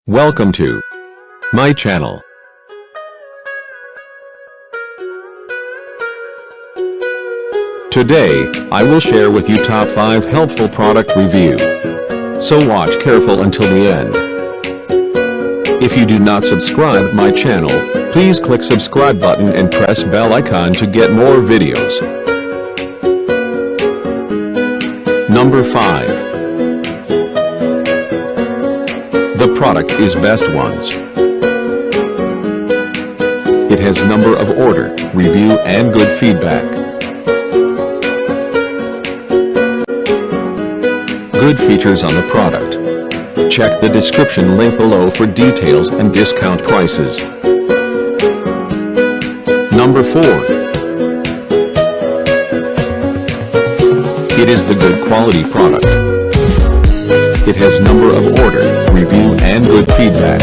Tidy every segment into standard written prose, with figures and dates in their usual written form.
Welcome to my channel. Today, I will share with you top 5 helpful product review. So watch careful until the end. If you do not subscribe my channel, please click subscribe button and press bell icon to get more videos. Number 5. The product is Best Ones. It has number of order, review and good feedback. Good features on the product. Check the description link below for details and discount prices. Number 4. It is the good quality product. It has number of order, review and good feedback.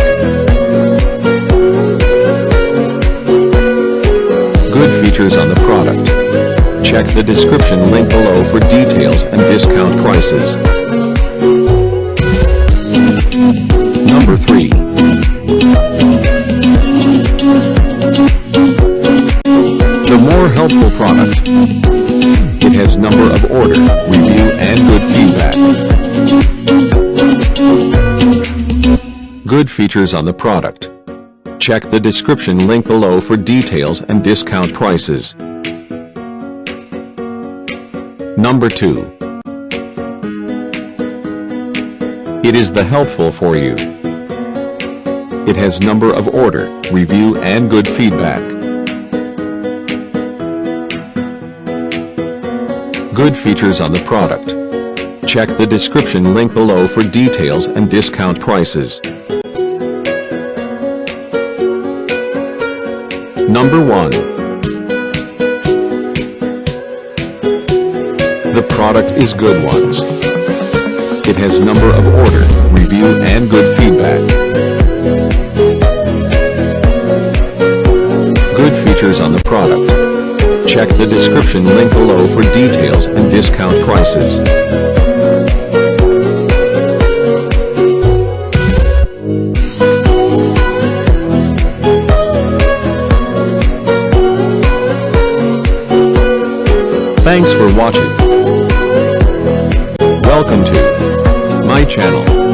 Good features on the product. Check the description link below for details and discount prices. Number 3. The more helpful product. It has number of order, review and good feedback. Good features on the product. Check the description link below for details and discount prices. Number 2. It is the helpful for you. It has number of order, review and good feedback. Good features on the product. Check the description link below for details and discount prices. Number 1. The product is Good Ones. It has number of order, review and good feedback. Good features on the product. Check the description link below for details and discount prices. Thanks for watching. Welcome to my channel.